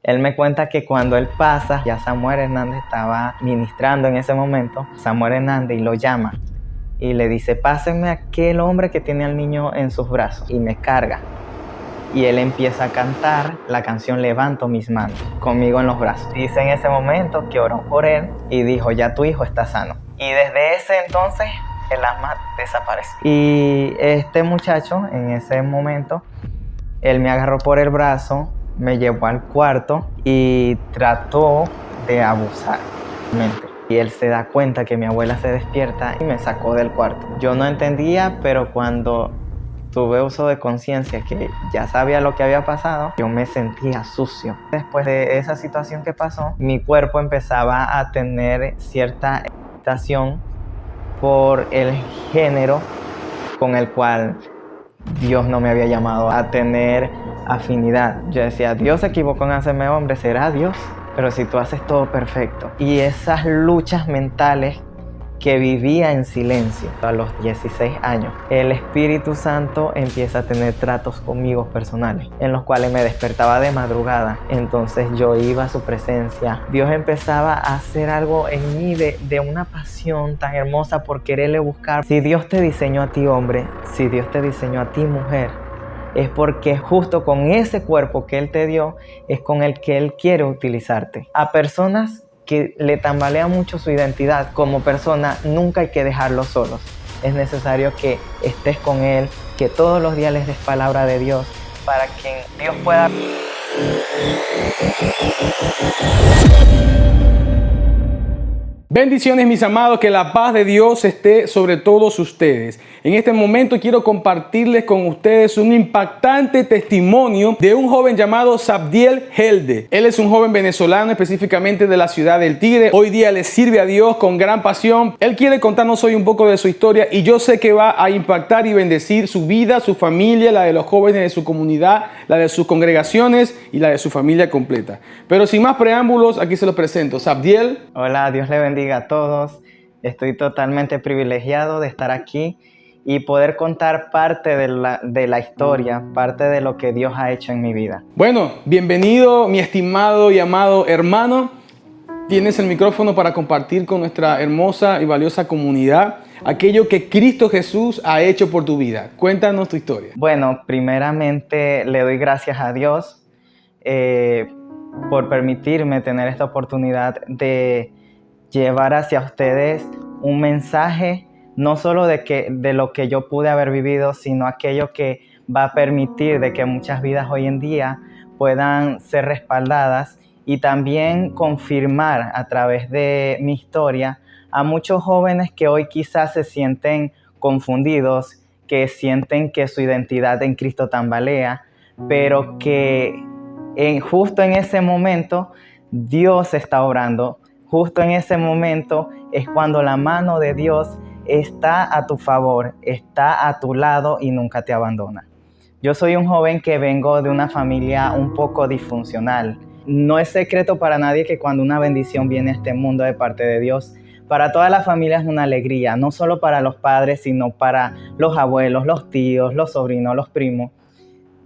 Él me cuenta que cuando él pasa, ya Samuel Hernández estaba ministrando en ese momento, Samuel Hernández, y lo llama y le dice: pásenme a aquel hombre que tiene al niño en sus brazos, y me carga. Y él empieza a cantar la canción Levanto mis manos, conmigo en los brazos. Dice en ese momento que oró por él y dijo: ya tu hijo está sano. Y desde ese entonces el asma desapareció. Y este muchacho, en ese momento, él me agarró por el brazo, me llevó al cuarto y trató de abusar. Y él se da cuenta que mi abuela se despierta y me sacó del cuarto. Yo no entendía, pero cuando tuve uso de conciencia, que ya sabía lo que había pasado, yo me sentía sucio. Después de esa situación que pasó, mi cuerpo empezaba a tener cierta excitación por el género con el cual Dios no me había llamado a tener afinidad. Yo decía: Dios se equivocó en hacerme hombre, ¿será Dios? Pero si tú haces todo perfecto. Y esas luchas mentales que vivía en silencio a los 16 años, el Espíritu Santo empieza a tener tratos conmigo personales, en los cuales me despertaba de madrugada. Entonces yo iba a su presencia. Dios empezaba a hacer algo en mí de una pasión tan hermosa por quererle buscar. Si Dios te diseñó a ti, hombre, si Dios te diseñó a ti, mujer, es porque justo con ese cuerpo que Él te dio es con el que Él quiere utilizarte. A personas que le tambalea mucho su identidad como persona, nunca hay que dejarlos solos. Es necesario que estés con Él, que todos los días les des palabra de Dios, para que Dios pueda... Bendiciones, mis amados, que la paz de Dios esté sobre todos ustedes. En este momento quiero compartirles con ustedes un impactante testimonio de un joven llamado Sabdiel Helde. Él es un joven venezolano, específicamente de la ciudad del Tigre. Hoy día le sirve a Dios con gran pasión. Él quiere contarnos hoy un poco de su historia y yo sé que va a impactar y bendecir su vida, su familia, la de los jóvenes de su comunidad, la de sus congregaciones y la de su familia completa. Pero sin más preámbulos, aquí se los presento. Sabdiel. Hola, Dios le bendiga a todos. Estoy totalmente privilegiado de estar aquí y poder contar parte de la historia, parte de lo que Dios ha hecho en mi vida. Bueno, bienvenido, mi estimado y amado hermano. Tienes el micrófono para compartir con nuestra hermosa y valiosa comunidad aquello que Cristo Jesús ha hecho por tu vida. Cuéntanos tu historia. Bueno, primeramente le doy gracias a Dios por permitirme tener esta oportunidad de llevar hacia ustedes un mensaje, no solo de lo que yo pude haber vivido, sino aquello que va a permitir de que muchas vidas hoy en día puedan ser respaldadas y también confirmar a través de mi historia a muchos jóvenes que hoy quizás se sienten confundidos, que sienten que su identidad en Cristo tambalea, pero que justo en ese momento Dios está obrando. Justo en ese momento es cuando la mano de Dios está a tu favor, está a tu lado y nunca te abandona. Yo soy un joven que vengo de una familia un poco disfuncional. No es secreto para nadie que cuando una bendición viene a este mundo de parte de Dios, para toda la familia es una alegría, no solo para los padres, sino para los abuelos, los tíos, los sobrinos, los primos.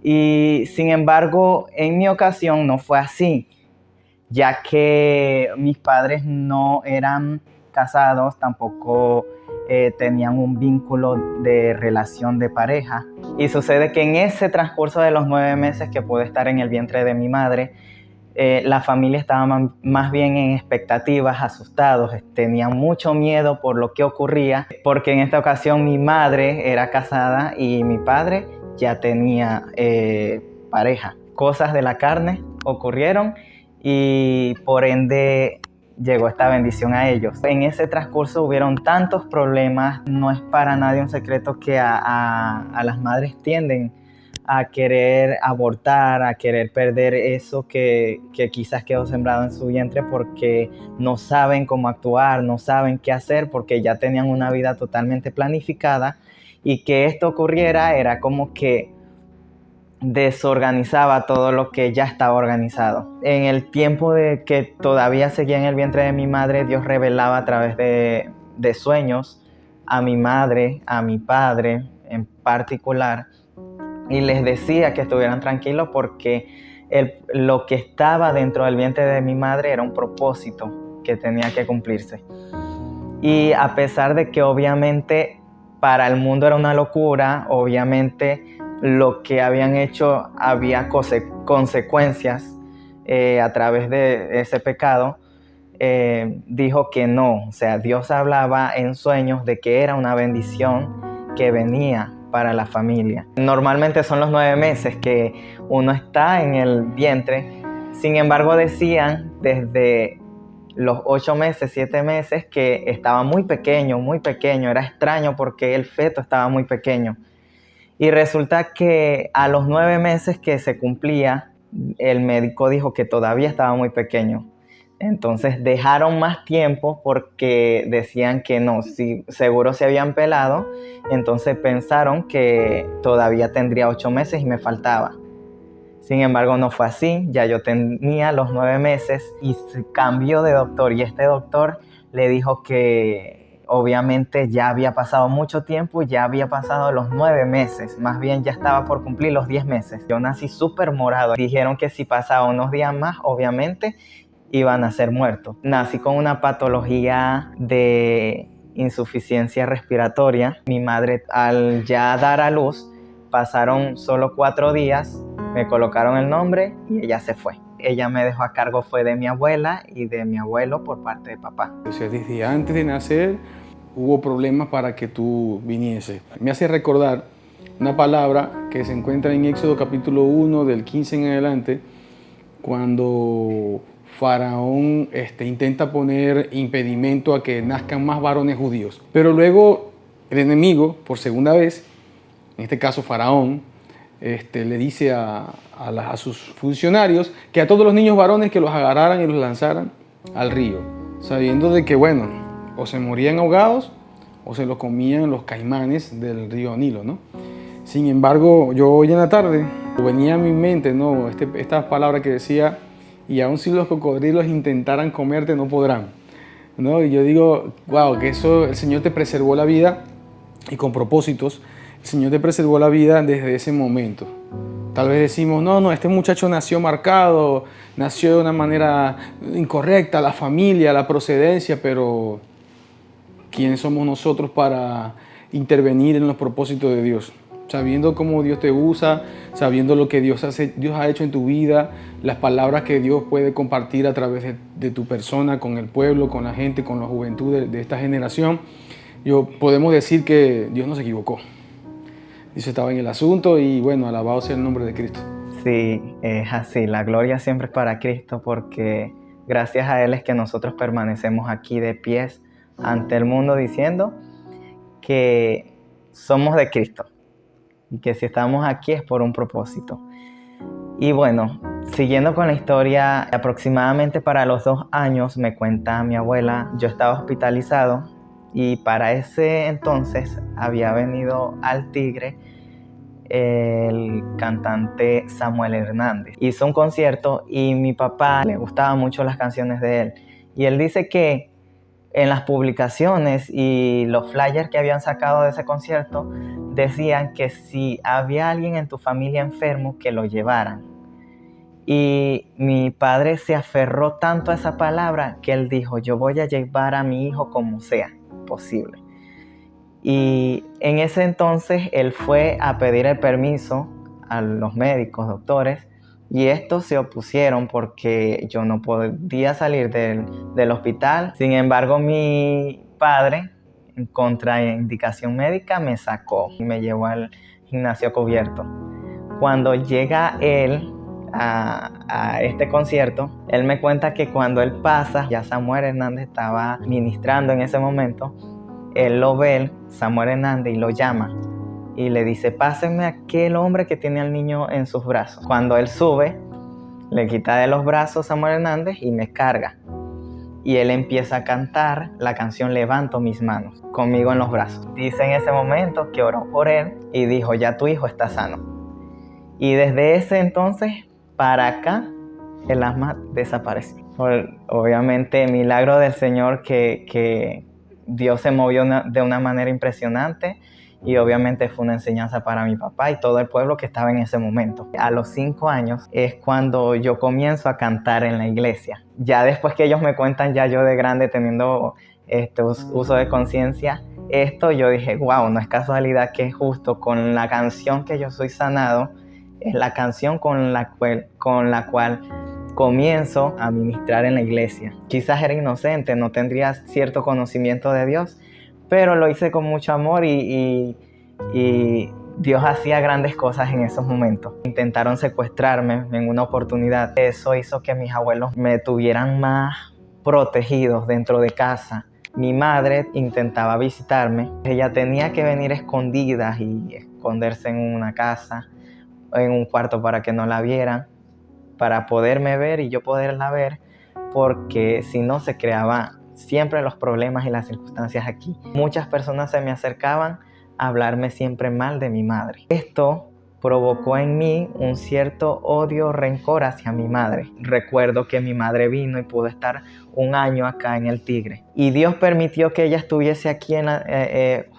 Y sin embargo, en mi ocasión no fue así, ya que mis padres no eran casados, tampoco tenían un vínculo de relación de pareja. Y sucede que en ese transcurso de los 9 meses que pude estar en el vientre de mi madre, la familia estaba más bien en expectativas, asustados, tenían mucho miedo por lo que ocurría, porque en esta ocasión mi madre era casada y mi padre ya tenía pareja. Cosas de la carne ocurrieron y por ende llegó esta bendición a ellos. En ese transcurso hubieron tantos problemas. No es para nadie un secreto que a las madres tienden a querer abortar, a querer perder eso que quizás quedó sembrado en su vientre, porque no saben cómo actuar, no saben qué hacer, porque ya tenían una vida totalmente planificada, y que esto ocurriera era como que desorganizaba todo lo que ya estaba organizado. En el tiempo de que todavía seguía en el vientre de mi madre, Dios revelaba a través de sueños a mi madre, a mi padre en particular, y les decía que estuvieran tranquilos porque lo que estaba dentro del vientre de mi madre era un propósito que tenía que cumplirse. Y a pesar de que obviamente para el mundo era una locura, obviamente lo que habían hecho había consecuencias a través de ese pecado, dijo que no. O sea, Dios hablaba en sueños de que era una bendición que venía para la familia. Normalmente son los 9 meses que uno está en el vientre. Sin embargo, decían desde los 8 meses, 7 meses que estaba muy pequeño, era extraño porque el feto estaba muy pequeño. Y resulta que a los 9 meses que se cumplía, el médico dijo que todavía estaba muy pequeño. Entonces dejaron más tiempo porque decían que no, si seguro se habían pelado, entonces pensaron que todavía tendría 8 meses y me faltaba. Sin embargo, no fue así, ya yo tenía los 9 meses y se cambió de doctor y este doctor le dijo que obviamente ya había pasado mucho tiempo, ya había pasado los 9 meses, más bien ya estaba por cumplir los 10 meses. Yo nací súper morado, dijeron que si pasaba unos días más, obviamente iban a ser muertos. Nací con una patología de insuficiencia respiratoria. Mi madre, al ya dar a luz, pasaron solo 4 días, me colocaron el nombre y ella se fue. Ella me dejó a cargo fue de mi abuela y de mi abuelo por parte de papá. O sea, desde antes de nacer hubo problemas para que tú vinieses. Me hace recordar una palabra que se encuentra en Éxodo capítulo 1 del 15 en adelante, cuando Faraón intenta poner impedimento a que nazcan más varones judíos. Pero luego el enemigo, por segunda vez, en este caso Faraón, le dice a sus funcionarios que a todos los niños varones que los agarraran y los lanzaran al río, sabiendo de que, bueno, o se morían ahogados o se los comían los caimanes del río Nilo, ¿no? Sin embargo, yo hoy en la tarde venía a mi mente, ¿no? Esta palabra que decía: y aun si los cocodrilos intentaran comerte, no podrán, ¿no? Y yo digo, wow, que eso, el Señor te preservó la vida, y con propósitos. El Señor te preservó la vida desde ese momento. Tal vez decimos, no, este muchacho nació marcado, nació de una manera incorrecta, la familia, la procedencia, pero ¿quiénes somos nosotros para intervenir en los propósitos de Dios? Sabiendo cómo Dios te usa, sabiendo lo que Dios ha hecho en tu vida, las palabras que Dios puede compartir a través de tu persona, con el pueblo, con la gente, con la juventud de esta generación, podemos decir que Dios no se equivocó. Dios estaba en el asunto y bueno, alabado sea el nombre de Cristo. Sí, es así. La gloria siempre es para Cristo porque gracias a Él es que nosotros permanecemos aquí de pies ante el mundo diciendo que somos de Cristo y que si estamos aquí es por un propósito. Y bueno, siguiendo con la historia, aproximadamente para los 2 años, me cuenta mi abuela, yo estaba hospitalizado. Y para ese entonces había venido al Tigre el cantante Samuel Hernández. Hizo un concierto y mi papá le gustaban mucho las canciones de él. Y él dice que en las publicaciones y los flyers que habían sacado de ese concierto decían que si había alguien en tu familia enfermo, que lo llevaran. Y mi padre se aferró tanto a esa palabra que él dijo, yo voy a llevar a mi hijo como sea posible. Y en ese entonces él fue a pedir el permiso a los médicos, doctores, y estos se opusieron porque yo no podía salir del hospital. Sin embargo, mi padre, en contraindicación médica, me sacó y me llevó al gimnasio cubierto. Cuando llega él a este concierto, él me cuenta que cuando él pasa, ya Samuel Hernández estaba ministrando en ese momento, él lo ve, Samuel Hernández, y lo llama y le dice, pásenme a aquel hombre que tiene al niño en sus brazos. Cuando él sube, le quita de los brazos Samuel Hernández y me carga. Y él empieza a cantar la canción Levanto mis manos, conmigo en los brazos. Dice en ese momento que oró por él y dijo, ya tu hijo está sano. Y desde ese entonces para acá, el asma desapareció. Obviamente, milagro del Señor que Dios se movió de una manera impresionante y obviamente fue una enseñanza para mi papá y todo el pueblo que estaba en ese momento. A los 5 años es cuando yo comienzo a cantar en la iglesia. Ya después que ellos me cuentan, ya yo de grande teniendo uso de conciencia, yo dije, wow, no es casualidad que justo con la canción que yo soy sanado, es la canción con la cual comienzo a ministrar en la iglesia. Quizás era inocente, no tendría cierto conocimiento de Dios, pero lo hice con mucho amor y Dios hacía grandes cosas en esos momentos. Intentaron secuestrarme en una oportunidad. Eso hizo que mis abuelos me tuvieran más protegidos dentro de casa. Mi madre intentaba visitarme. Ella tenía que venir escondida y esconderse en una casa, en un cuarto para que no la vieran, para poderme ver y yo poderla ver, porque si no se creaban siempre los problemas y las circunstancias aquí. Muchas personas se me acercaban a hablarme siempre mal de mi madre. Esto provocó en mí un cierto odio, rencor hacia mi madre. Recuerdo que mi madre vino y pudo estar 1 año acá en el Tigre. Y Dios permitió que ella estuviese aquí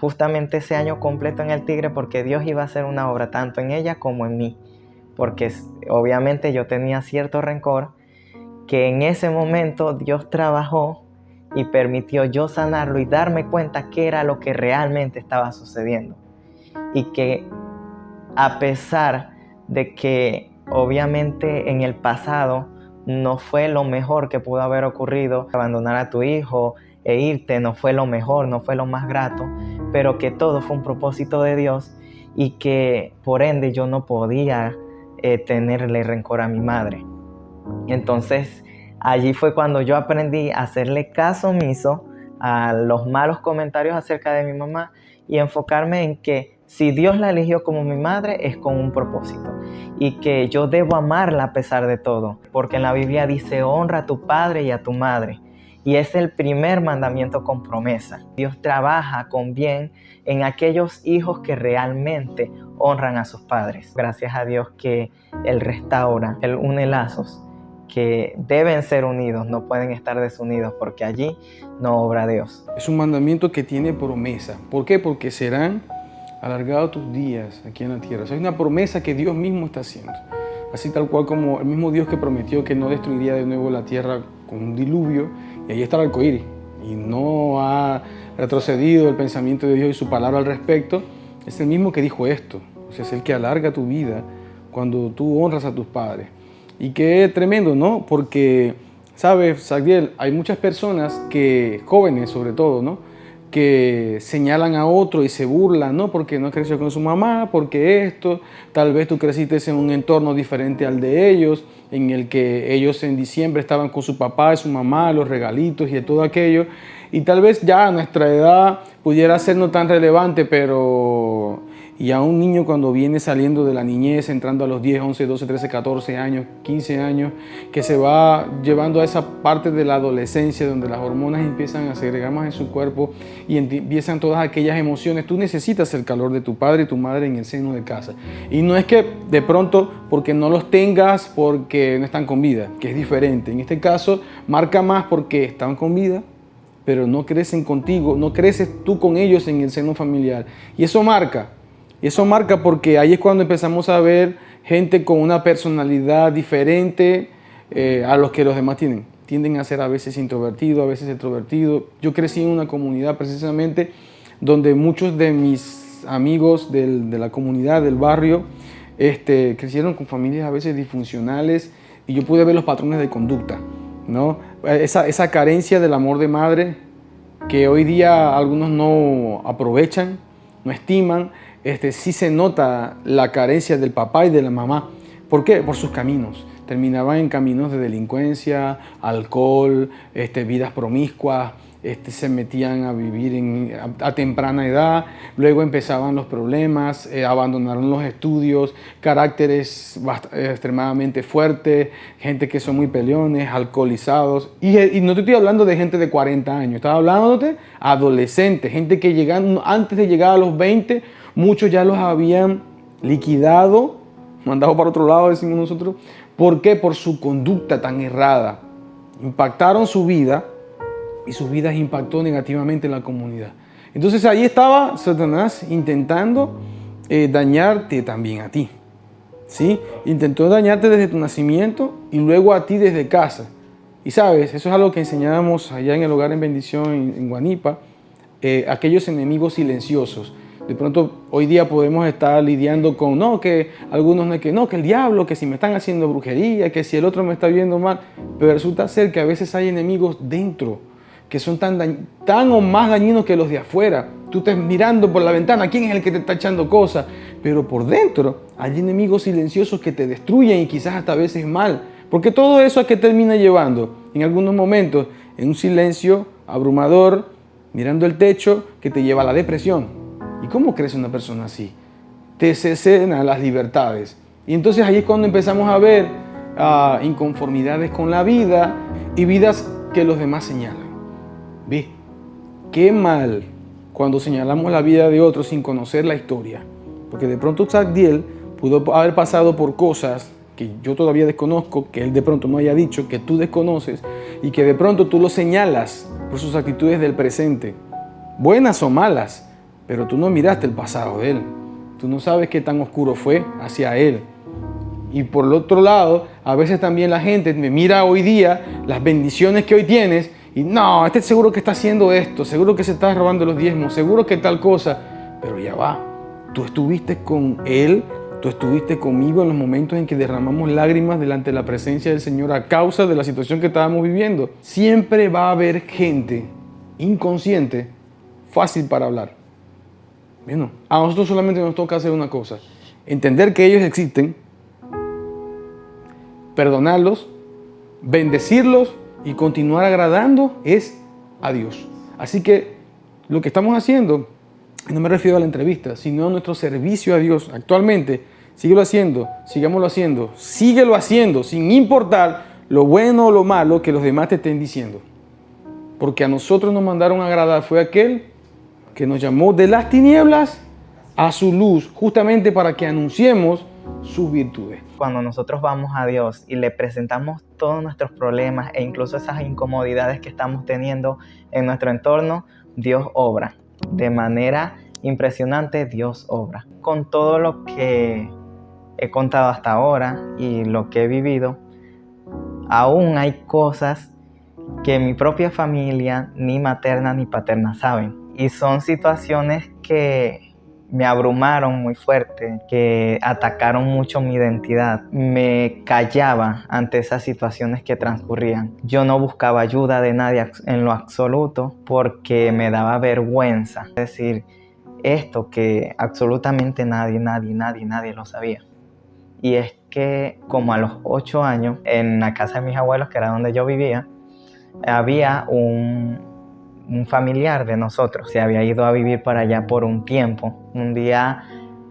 justamente ese año completo en el Tigre, porque Dios iba a hacer una obra tanto en ella como en mí. Porque obviamente yo tenía cierto rencor que en ese momento Dios trabajó y permitió yo sanarlo y darme cuenta qué era lo que realmente estaba sucediendo. Y que a pesar de que obviamente en el pasado no fue lo mejor que pudo haber ocurrido, abandonar a tu hijo e irte no fue lo mejor, no fue lo más grato, pero que todo fue un propósito de Dios y que por ende yo no podía tenerle rencor a mi madre. Entonces allí fue cuando yo aprendí a hacerle caso omiso a los malos comentarios acerca de mi mamá y enfocarme en que si Dios la eligió como mi madre es con un propósito y que yo debo amarla a pesar de todo, porque en la Biblia dice honra a tu padre y a tu madre, y es el primer mandamiento con promesa. Dios trabaja con bien en aquellos hijos que realmente honran a sus padres. Gracias a Dios que Él restaura, Él une lazos que deben ser unidos, no pueden estar desunidos, porque allí no obra Dios. Es un mandamiento que tiene promesa. ¿Por qué? Porque serán alargados tus días aquí en la tierra. O sea, es una promesa que Dios mismo está haciendo. Así tal cual como el mismo Dios que prometió que no destruiría de nuevo la tierra con un diluvio, y ahí está el arcoíris. Y no ha retrocedido el pensamiento de Dios y su palabra al respecto. Es el mismo que dijo esto. O sea, es el que alarga tu vida cuando tú honras a tus padres. Y qué tremendo, ¿no? Porque, ¿sabes, Sabdiel? Hay muchas personas jóvenes sobre todo, ¿no? Que señalan a otro y se burlan, ¿no? Porque no creció con su mamá, porque tal vez tú creciste en un entorno diferente al de ellos, en el que ellos en diciembre estaban con su papá y su mamá, los regalitos y de todo aquello, y tal vez ya a nuestra edad pudiera ser no tan relevante, pero y a un niño cuando viene saliendo de la niñez, entrando a los 10, 11, 12, 13, 14 años, 15 años, que se va llevando a esa parte de la adolescencia donde las hormonas empiezan a segregar más en su cuerpo y empiezan todas aquellas emociones, tú necesitas el calor de tu padre y tu madre en el seno de casa. Y no es que de pronto porque no los tengas porque no están con vida, que es diferente. En este caso marca más porque están con vida, pero no crecen contigo, no creces tú con ellos en el seno familiar. Y eso marca. Y eso marca porque ahí es cuando empezamos a ver gente con una personalidad diferente a los que los demás tienen. Tienden a ser a veces introvertidos, a veces extrovertidos. Yo crecí en una comunidad precisamente donde muchos de mis amigos de la comunidad, del barrio, crecieron con familias a veces disfuncionales y yo pude ver los patrones de conducta, ¿no? Esa carencia del amor de madre que hoy día algunos no aprovechan, no estiman. Sí se nota la carencia del papá y de la mamá. ¿Por qué? Por sus caminos. Terminaban en caminos de delincuencia, alcohol, vidas promiscuas, se metían a vivir a temprana edad, luego empezaban los problemas, abandonaron los estudios, caracteres extremadamente fuertes, gente que son muy peleones, alcoholizados, y no te estoy hablando de gente de 40 años, estaba hablando de adolescentes, gente que antes de llegar a los 20, muchos ya los habían liquidado, mandado para otro lado, decimos nosotros. ¿Por qué? Por su conducta tan errada. Impactaron su vida y sus vidas impactó negativamente en la comunidad. Entonces ahí estaba Satanás intentando dañarte también a ti. ¿Sí? Intentó dañarte desde tu nacimiento y luego a ti desde casa. Y sabes, eso es algo que enseñábamos allá en el Hogar en Bendición en Guanipa, aquellos enemigos silenciosos. De pronto hoy día podemos estar lidiando con, no, que algunos que el diablo, que si me están haciendo brujería, que si el otro me está viendo mal, pero resulta ser que a veces hay enemigos dentro que son tan o más dañinos que los de afuera. Tú estás mirando por la ventana, ¿quién es el que te está echando cosas? Pero por dentro hay enemigos silenciosos que te destruyen y quizás hasta a veces mal. Porque todo eso a qué termina llevando, en algunos momentos, en un silencio abrumador, mirando el techo, que te lleva a la depresión. ¿Y cómo crece una persona así? Te cercenan las libertades. Y entonces ahí es cuando empezamos a ver inconformidades con la vida y vidas que los demás señalan. ¿Ve? Qué mal cuando señalamos la vida de otros sin conocer la historia. Porque de pronto Sabdiel pudo haber pasado por cosas que yo todavía desconozco, que él de pronto no haya dicho, que tú desconoces, y que de pronto tú lo señalas por sus actitudes del presente, buenas o malas, pero tú no miraste el pasado de él. Tú no sabes qué tan oscuro fue hacia él. Y por el otro lado, a veces también la gente me mira hoy día las bendiciones que hoy tienes y no, este seguro que está haciendo esto, seguro que se está robando los diezmos, seguro que tal cosa. Pero ya va, tú estuviste con él, tú estuviste conmigo en los momentos en que derramamos lágrimas delante de la presencia del Señor a causa de la situación que estábamos viviendo. Siempre va a haber gente inconsciente, fácil para hablar. Bueno, a nosotros solamente nos toca hacer una cosa, entender que ellos existen, perdonarlos, bendecirlos y continuar agradando es a Dios. Así que lo que estamos haciendo, no me refiero a la entrevista, sino a nuestro servicio a Dios actualmente, síguelo haciendo, sigámoslo haciendo, síguelo haciendo sin importar lo bueno o lo malo que los demás te estén diciendo. Porque a nosotros nos mandaron a agradar fue aquel que nos llamó de las tinieblas a su luz, justamente para que anunciemos sus virtudes. Cuando nosotros vamos a Dios y le presentamos todos nuestros problemas e incluso esas incomodidades que estamos teniendo en nuestro entorno, Dios obra. De manera impresionante, Dios obra. Con todo lo que he contado hasta ahora y lo que he vivido, aún hay cosas que mi propia familia, ni materna ni paterna, saben. Y son situaciones que me abrumaron muy fuerte, que atacaron mucho mi identidad. Me callaba ante esas situaciones que transcurrían. Yo no buscaba ayuda de nadie en lo absoluto porque me daba vergüenza decir esto que absolutamente nadie lo sabía. Y es que como a los 8 años, en la casa de mis abuelos, que era donde yo vivía, había un familiar de nosotros, se había ido a vivir para allá por un tiempo. Un día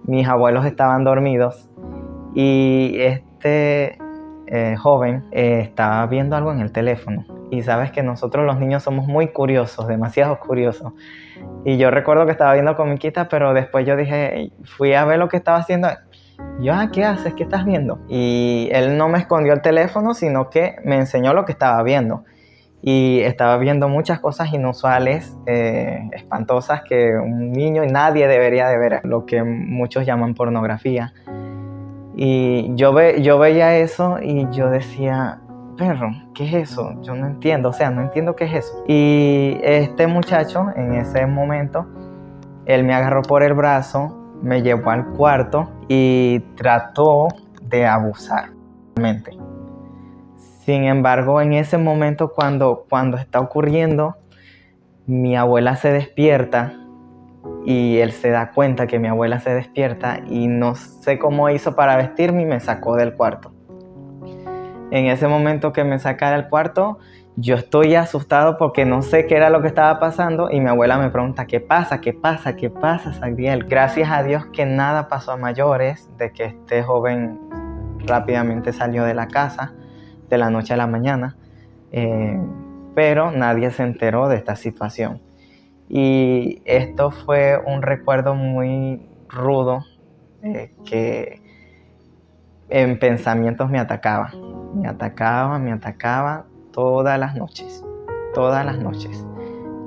mis abuelos estaban dormidos y este joven estaba viendo algo en el teléfono. Y sabes que nosotros los niños somos muy curiosos, demasiado curiosos. Y yo recuerdo que estaba viendo comiquitas, pero después yo dije, fui a ver lo que estaba haciendo. Yo, ¿qué haces? ¿Qué estás viendo? Y él no me escondió el teléfono, sino que me enseñó lo que estaba viendo. Y estaba viendo muchas cosas inusuales, espantosas, que un niño y nadie debería de ver, lo que muchos llaman pornografía. Y yo veía eso y yo decía, perro, ¿qué es eso? Yo no entiendo, no entiendo qué es eso. Y este muchacho, en ese momento, él me agarró por el brazo, me llevó al cuarto y trató de abusar. Sin embargo, en ese momento cuando está ocurriendo, mi abuela se despierta y él se da cuenta que mi abuela se despierta y no sé cómo hizo para vestirme y me sacó del cuarto. En ese momento que me saca del cuarto, yo estoy asustado porque no sé qué era lo que estaba pasando y mi abuela me pregunta, ¿qué pasa, Sabdiel? Gracias a Dios que nada pasó a mayores, de que este joven rápidamente salió de la casa de la noche a la mañana, pero nadie se enteró de esta situación. Y esto fue un recuerdo muy rudo que en pensamientos me atacaba todas las noches.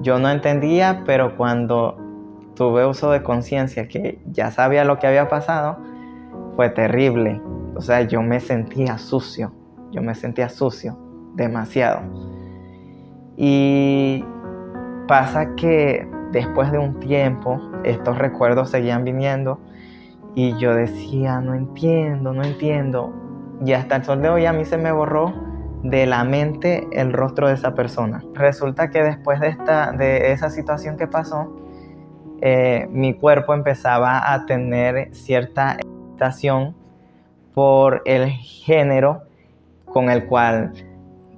Yo no entendía, pero cuando tuve uso de conciencia, que ya sabía lo que había pasado, fue terrible. O sea, yo me sentía sucio, demasiado. Y pasa que después de un tiempo, estos recuerdos seguían viniendo y yo decía, no entiendo. Y hasta el sol de hoy a mí se me borró de la mente el rostro de esa persona. Resulta que después de esa situación que pasó, mi cuerpo empezaba a tener cierta excitación por el género con el cual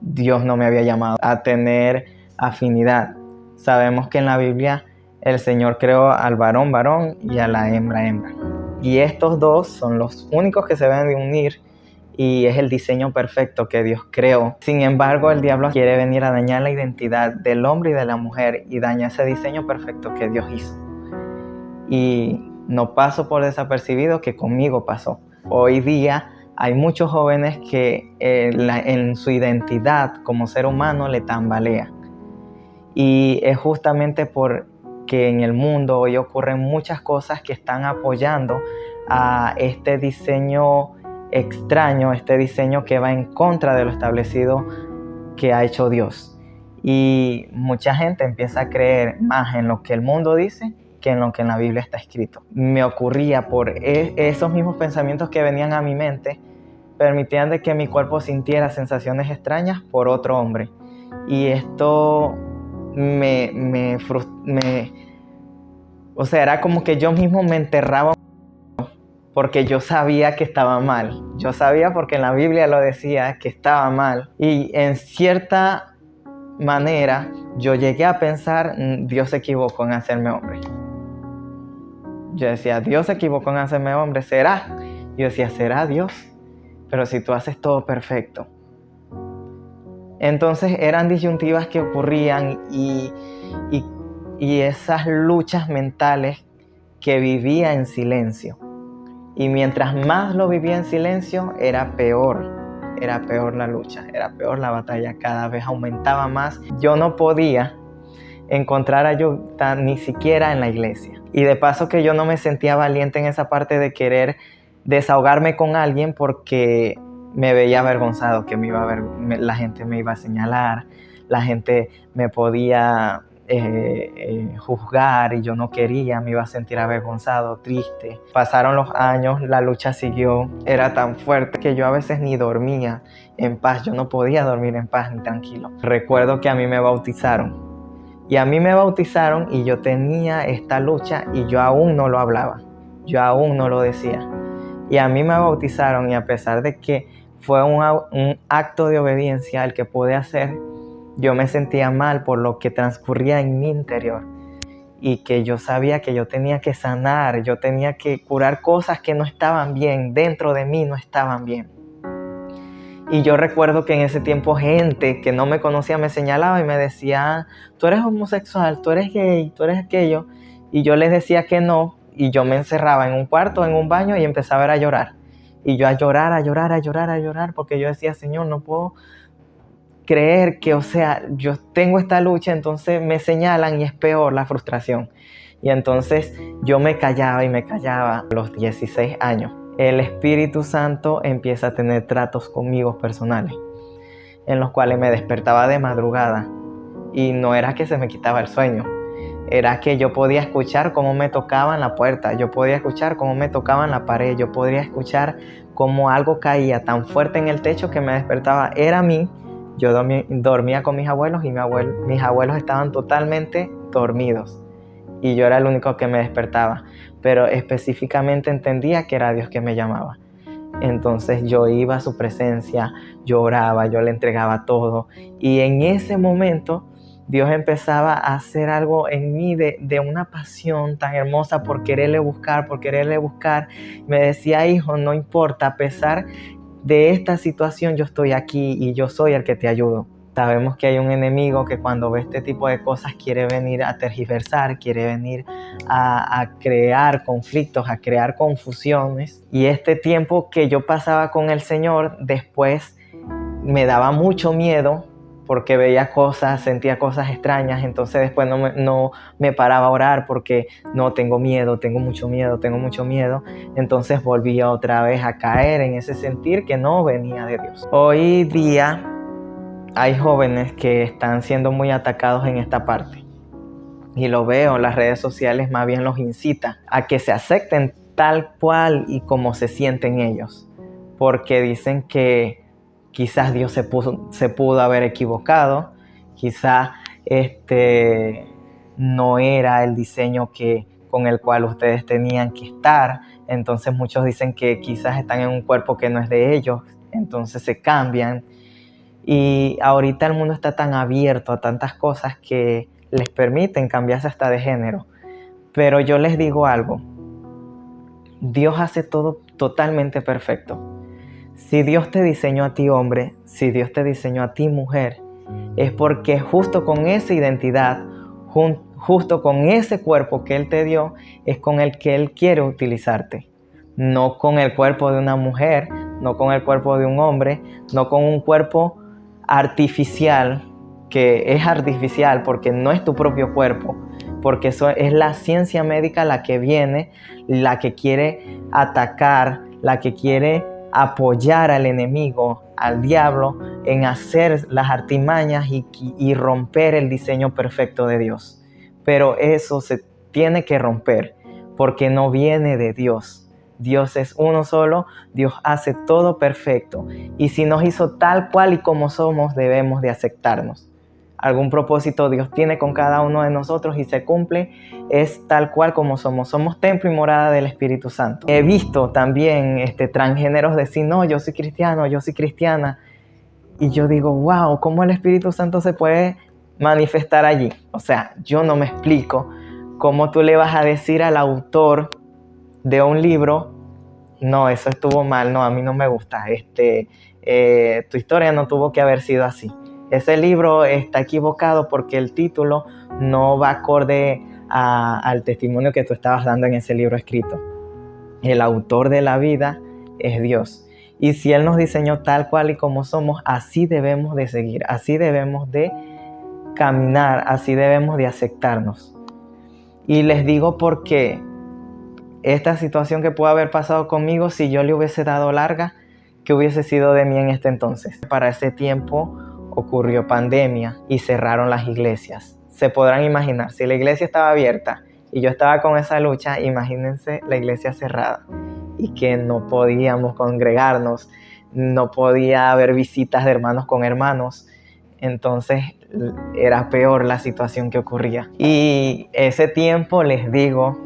Dios no me había llamado a tener afinidad. Sabemos que en la Biblia el Señor creó al varón varón y a la hembra hembra. Y estos dos son los únicos que se deben de unir y es el diseño perfecto que Dios creó. Sin embargo, el diablo quiere venir a dañar la identidad del hombre y de la mujer y daña ese diseño perfecto que Dios hizo. Y no paso por desapercibido que conmigo pasó. Hoy día hay muchos jóvenes que en su identidad como ser humano le tambalea. Y es justamente porque en el mundo hoy ocurren muchas cosas que están apoyando a este diseño extraño, este diseño que va en contra de lo establecido que ha hecho Dios. Y mucha gente empieza a creer más en lo que el mundo dice que en lo que en la Biblia está escrito. Me ocurría por esos mismos pensamientos que venían a mi mente, permitían de que mi cuerpo sintiera sensaciones extrañas por otro hombre. Y esto o sea, era como que yo mismo me enterraba porque yo sabía que estaba mal. Yo sabía porque en la Biblia lo decía que estaba mal. Y en cierta manera yo llegué a pensar, Dios se equivocó en hacerme hombre. Yo decía, Dios se equivocó en hacerme hombre, ¿será? Yo decía, ¿será Dios? Pero si tú haces todo perfecto. Entonces eran disyuntivas que ocurrían y esas luchas mentales que vivía en silencio. Y mientras más lo vivía en silencio, era peor la lucha, era peor la batalla, cada vez aumentaba más. Yo no podía encontrar ayuda ni siquiera en la iglesia. Y de paso que yo no me sentía valiente en esa parte de querer desahogarme con alguien porque me veía avergonzado, que la gente me iba a señalar, la gente me podía juzgar y yo no quería, me iba a sentir avergonzado, triste. Pasaron los años, la lucha siguió, era tan fuerte que yo a veces ni dormía en paz, yo no podía dormir en paz ni tranquilo. Recuerdo que a mí me bautizaron y yo tenía esta lucha y yo aún no lo hablaba, yo aún no lo decía. Y a mí me bautizaron y a pesar de que fue un acto de obediencia el que pude hacer, yo me sentía mal por lo que transcurría en mi interior y que yo sabía que yo tenía que sanar, yo tenía que curar cosas que no estaban bien, dentro de mí no estaban bien. Y yo recuerdo que en ese tiempo gente que no me conocía me señalaba y me decía, tú eres homosexual, tú eres gay, tú eres aquello. Y yo les decía que no y yo me encerraba en un cuarto, en un baño y empezaba a llorar. Y yo a llorar porque yo decía, Señor, no puedo creer que, o sea, yo tengo esta lucha, entonces me señalan y es peor la frustración. Y entonces yo me callaba a los 16 años. El Espíritu Santo empieza a tener tratos conmigo personales, en los cuales me despertaba de madrugada. Y no era que se me quitaba el sueño, era que yo podía escuchar cómo me tocaban la puerta, yo podía escuchar cómo me tocaban la pared, yo podía escuchar cómo algo caía tan fuerte en el techo que me despertaba. Era a mí. Yo dormía con mis abuelos y mis abuelos estaban totalmente dormidos y yo era el único que me despertaba, pero específicamente entendía que era Dios que me llamaba. Entonces yo iba a su presencia, yo oraba, yo le entregaba todo y en ese momento Dios empezaba a hacer algo en mí de una pasión tan hermosa por quererle buscar. Me decía, hijo, no importa, a pesar de esta situación yo estoy aquí y yo soy el que te ayudo. Sabemos que hay un enemigo que cuando ve este tipo de cosas quiere venir a tergiversar, quiere venir a crear conflictos, a crear confusiones. Y este tiempo que yo pasaba con el Señor después me daba mucho miedo porque veía cosas, sentía cosas extrañas, entonces después no me paraba a orar porque no, tengo miedo, tengo mucho miedo, entonces volvía otra vez a caer en ese sentir que no venía de Dios. Hoy día hay jóvenes que están siendo muy atacados en esta parte y lo veo, las redes sociales más bien los incita a que se acepten tal cual y como se sienten ellos, porque dicen que quizás Dios se pudo haber equivocado, quizás no era el diseño con el cual ustedes tenían que estar. Entonces muchos dicen que quizás están en un cuerpo que no es de ellos, entonces se cambian. Y ahorita el mundo está tan abierto a tantas cosas que les permiten cambiarse hasta de género. Pero yo les digo algo, Dios hace todo totalmente perfecto. Si Dios te diseñó a ti hombre, si Dios te diseñó a ti mujer, es porque justo con esa identidad, justo con ese cuerpo que Él te dio, es con el que Él quiere utilizarte. No con el cuerpo de una mujer, no con el cuerpo de un hombre, no con un cuerpo artificial, que es artificial porque no es tu propio cuerpo, porque eso es la ciencia médica la que viene, la que quiere atacar, la que quiere apoyar al enemigo, al diablo, en hacer las artimañas y romper el diseño perfecto de Dios. Pero eso se tiene que romper porque no viene de Dios. Dios es uno solo, Dios hace todo perfecto. Y si nos hizo tal cual y como somos, debemos de aceptarnos. Algún propósito Dios tiene con cada uno de nosotros y se cumple, es tal cual como somos. Somos templo y morada del Espíritu Santo. He visto también transgéneros decir, no, yo soy cristiano, yo soy cristiana. Y yo digo, wow, ¿cómo el Espíritu Santo se puede manifestar allí? O sea, yo no me explico cómo tú le vas a decir al autor de un libro, no, eso estuvo mal, no, a mí no me gusta, tu historia no tuvo que haber sido así. Ese libro está equivocado porque el título no va acorde al testimonio que tú estabas dando en ese libro escrito. El autor de la vida es Dios. Y si Él nos diseñó tal cual y como somos, así debemos de seguir, así debemos de caminar, así debemos de aceptarnos. Y les digo porque esta situación que pudo haber pasado conmigo, si yo le hubiese dado larga, ¿qué hubiese sido de mí en este entonces? Para ese tiempo ocurrió pandemia y cerraron las iglesias. Se podrán imaginar, si la iglesia estaba abierta y yo estaba con esa lucha, imagínense la iglesia cerrada y que no podíamos congregarnos, no podía haber visitas de hermanos con hermanos. Entonces era peor la situación que ocurría. Y ese tiempo les digo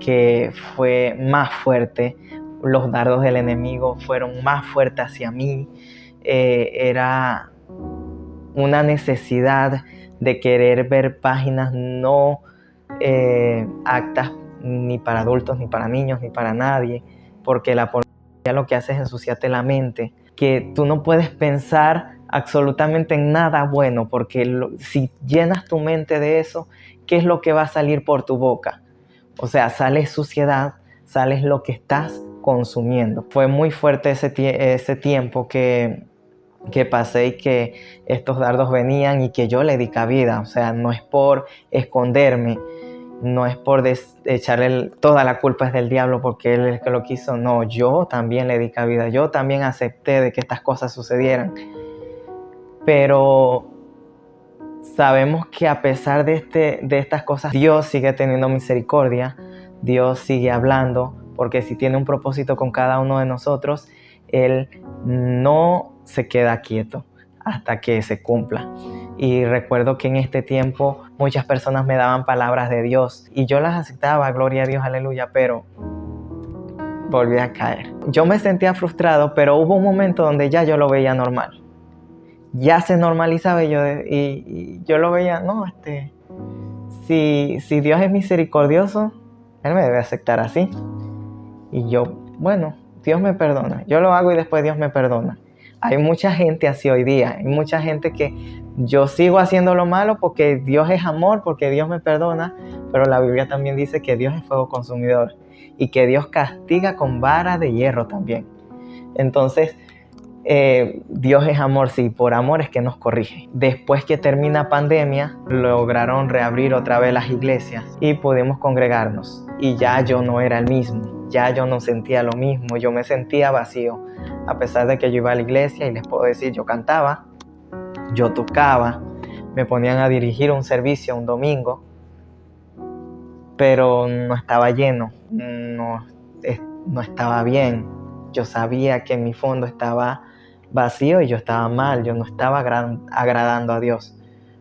que fue más fuerte. Los dardos del enemigo fueron más fuertes hacia mí. Era una necesidad de querer ver páginas no aptas ni para adultos, ni para niños, ni para nadie, porque la pornografía lo que hace es ensuciarte la mente, que tú no puedes pensar absolutamente en nada bueno, porque si llenas tu mente de eso, ¿qué es lo que va a salir por tu boca? O sea, sale suciedad, sale lo que estás consumiendo. Fue muy fuerte ese tiempo que pasé y que estos dardos venían y que yo le di cabida. O sea, no es por esconderme, no es por echarle toda la culpa es del diablo porque él es el que lo quiso. No, yo también le di cabida, yo también acepté de que estas cosas sucedieran. Pero sabemos que a pesar de estas cosas, Dios sigue teniendo misericordia, Dios sigue hablando, porque si tiene un propósito con cada uno de nosotros, Él no se queda quieto hasta que se cumpla. Y recuerdo que en este tiempo muchas personas me daban palabras de Dios y yo las aceptaba, gloria a Dios, aleluya, pero volví a caer. Yo me sentía frustrado, pero hubo un momento donde ya yo lo veía normal. Ya se normalizaba y yo lo veía, no, si Dios es misericordioso, Él me debe aceptar así. Y yo, bueno, Dios me perdona. Yo lo hago y después Dios me perdona. Hay mucha gente así hoy día. Hay mucha gente que yo sigo haciendo lo malo porque Dios es amor, porque Dios me perdona. Pero la Biblia también dice que Dios es fuego consumidor y que Dios castiga con vara de hierro también. Entonces, Dios es amor, sí, por amor es que nos corrige. Después que termina pandemia, lograron reabrir otra vez las iglesias y pudimos congregarnos. Y ya yo no era el mismo, ya yo no sentía lo mismo, yo me sentía vacío. A pesar de que yo iba a la iglesia y les puedo decir, yo cantaba, yo tocaba, me ponían a dirigir un servicio un domingo, pero no estaba lleno, no estaba bien. Yo sabía que en mi fondo estaba vacío y yo estaba mal, yo no estaba agradando a Dios,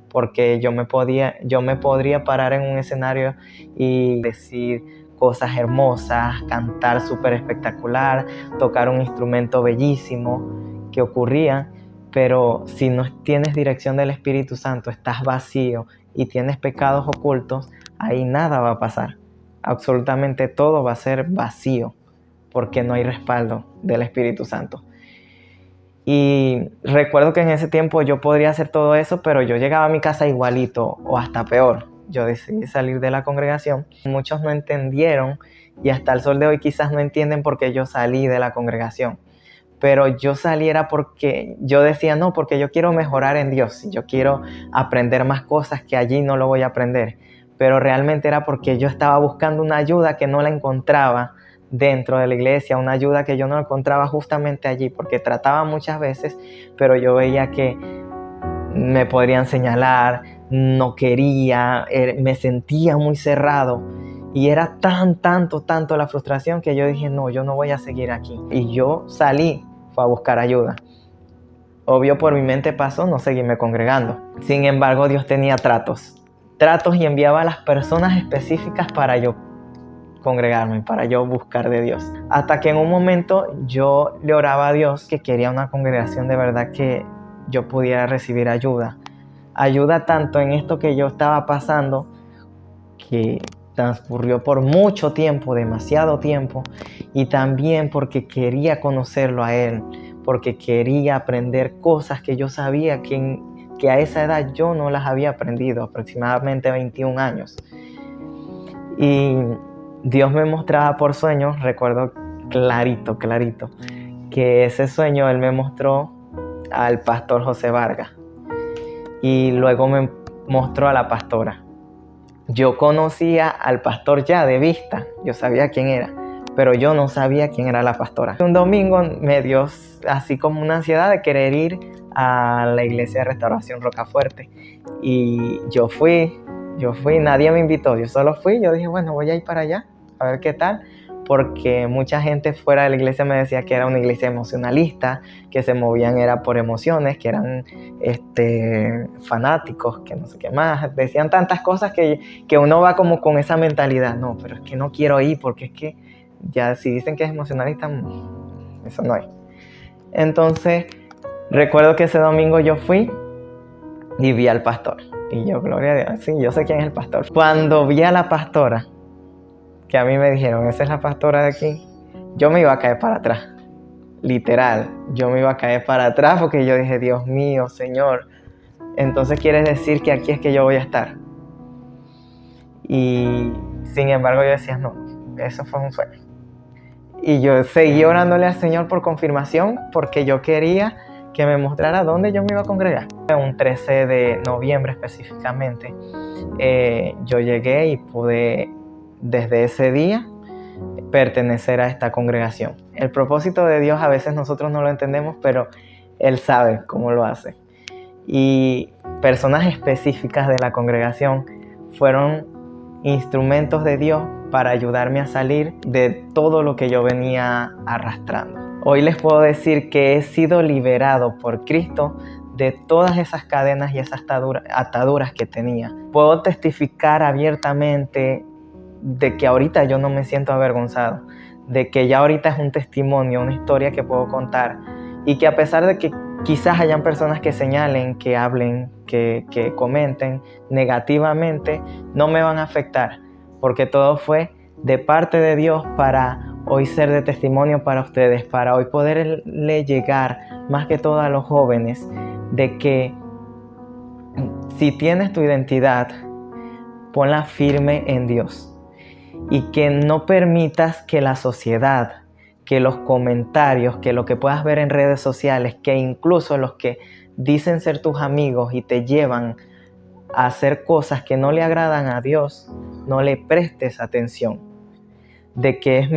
porque yo me podría parar en un escenario y decir cosas hermosas, cantar súper espectacular, tocar un instrumento bellísimo que ocurría, pero si no tienes dirección del Espíritu Santo, estás vacío y tienes pecados ocultos, ahí nada va a pasar. Absolutamente todo va a ser vacío, porque no hay respaldo del Espíritu Santo. Y recuerdo que en ese tiempo yo podría hacer todo eso, pero yo llegaba a mi casa igualito o hasta peor. Yo decidí salir de la congregación. Muchos no entendieron y hasta el sol de hoy quizás no entienden por qué yo salí de la congregación. Pero yo salí era porque yo decía no, porque yo quiero mejorar en Dios. Yo quiero aprender más cosas que allí no lo voy a aprender. Pero realmente era porque yo estaba buscando una ayuda que no la encontraba dentro de la iglesia, una ayuda que yo no encontraba justamente allí, porque trataba muchas veces, pero yo veía que me podrían señalar, no quería, me sentía muy cerrado y era tanto la frustración que yo dije, no, yo no voy a seguir aquí. Y yo salí, fue a buscar ayuda. Obvio por mi mente pasó no seguirme congregando. Sin embargo, Dios tenía tratos y enviaba a las personas específicas para yo congregarme, para yo buscar de Dios. Hasta que en un momento yo le oraba a Dios que quería una congregación de verdad que yo pudiera recibir ayuda. Ayuda tanto en esto que yo estaba pasando, que transcurrió por mucho tiempo, demasiado tiempo, y también porque quería conocerlo a Él, porque quería aprender cosas que yo sabía que a esa edad yo no las había aprendido, aproximadamente 21 años. Y Dios me mostraba por sueños, recuerdo clarito, que ese sueño Él me mostró al pastor José Vargas y luego me mostró a la pastora. Yo conocía al pastor ya de vista, yo sabía quién era, pero yo no sabía quién era la pastora. Un domingo me dio así como una ansiedad de querer ir a la iglesia de Restauración Rocafuerte y yo fui, nadie me invitó, yo solo fui, yo dije, bueno, voy a ir para allá, a ver qué tal, porque mucha gente fuera de la iglesia me decía que era una iglesia emocionalista, que se movían era por emociones, que eran fanáticos, que no sé qué más, decían tantas cosas que uno va como con esa mentalidad, no, pero es que no quiero ir, porque es que ya si dicen que es emocionalista, eso no es. Entonces, recuerdo que ese domingo yo fui y vi al pastor. Y yo, gloria a Dios, sí, yo sé quién es el pastor. Cuando vi a la pastora, que a mí me dijeron, esa es la pastora de aquí, yo me iba a caer para atrás. Literal, yo me iba a caer para atrás porque yo dije, Dios mío, Señor, entonces quieres decir que aquí es que yo voy a estar. Y sin embargo yo decía, no, eso fue un sueño. Y yo seguí orándole al Señor por confirmación porque yo quería que me mostrara dónde yo me iba a congregar. Un 13 de noviembre específicamente, yo llegué y pude desde ese día pertenecer a esta congregación. El propósito de Dios a veces nosotros no lo entendemos, pero Él sabe cómo lo hace. Y personas específicas de la congregación fueron instrumentos de Dios para ayudarme a salir de todo lo que yo venía arrastrando. Hoy les puedo decir que he sido liberado por Cristo de todas esas cadenas y esas ataduras que tenía. Puedo testificar abiertamente de que ahorita yo no me siento avergonzado, de que ya ahorita es un testimonio, una historia que puedo contar y que a pesar de que quizás hayan personas que señalen, que hablen, que comenten negativamente, no me van a afectar, porque todo fue de parte de Dios para hoy ser de testimonio para ustedes, para hoy poderle llegar más que todo a los jóvenes, de que si tienes tu identidad, ponla firme en Dios y que no permitas que la sociedad, que los comentarios, que lo que puedas ver en redes sociales, que incluso los que dicen ser tus amigos y te llevan a hacer cosas que no le agradan a Dios, no le prestes atención. De que es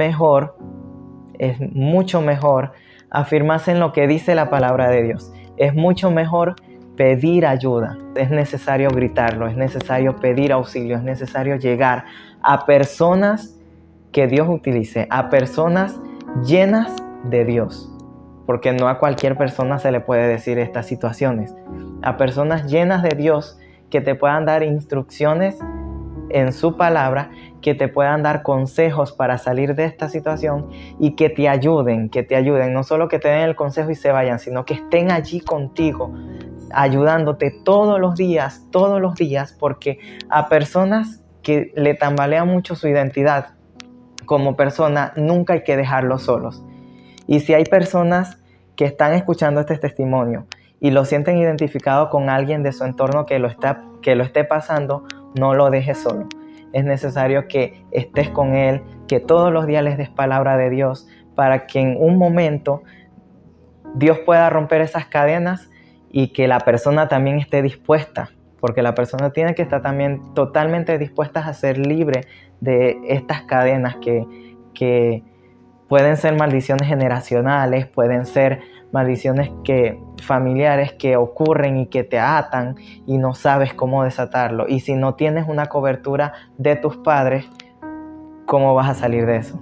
mucho mejor afirmarse en lo que dice la palabra de Dios. Es mucho mejor pedir ayuda. Es necesario gritarlo, es necesario pedir auxilio, es necesario llegar a personas que Dios utilice, a personas llenas de Dios. Porque no a cualquier persona se le puede decir estas situaciones. A personas llenas de Dios que te puedan dar instrucciones en su palabra, que te puedan dar consejos para salir de esta situación y que te ayuden, no solo que te den el consejo y se vayan, sino que estén allí contigo, ayudándote todos los días, porque a personas que le tambalean mucho su identidad como persona, nunca hay que dejarlos solos. Y si hay personas que están escuchando este testimonio y lo sienten identificado con alguien de su entorno que lo esté pasando, no lo dejes solo. Es necesario que estés con él, que todos los días les des palabra de Dios, para que en un momento Dios pueda romper esas cadenas y que la persona también esté dispuesta, porque la persona tiene que estar también totalmente dispuesta a ser libre de estas cadenas que pueden ser maldiciones generacionales, pueden ser maldiciones familiares que ocurren y que te atan y no sabes cómo desatarlo. Y si no tienes una cobertura de tus padres, ¿cómo vas a salir de eso?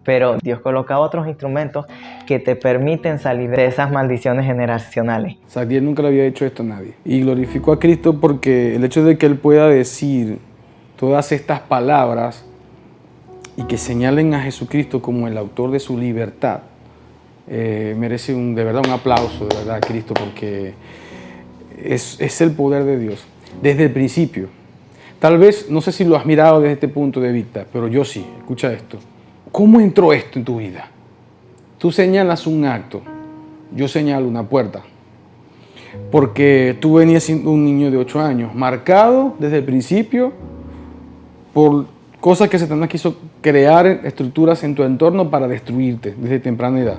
Pero Dios coloca otros instrumentos que te permiten salir de esas maldiciones generacionales. Sabdiel nunca le había hecho esto a nadie. Y glorificó a Cristo porque el hecho de que él pueda decir todas estas palabras y que señalen a Jesucristo como el autor de su libertad, merece de verdad un aplauso de verdad a Cristo, porque es el poder de Dios desde el principio. Tal vez, no sé si lo has mirado desde este punto de vista, pero yo sí. Escucha esto. ¿Cómo entró esto en tu vida? Tú señalas un acto, yo señalo una puerta, porque tú venías siendo un niño de 8 años, marcado desde el principio por cosas que Satanás quiso crear, estructuras en tu entorno para destruirte desde temprana edad,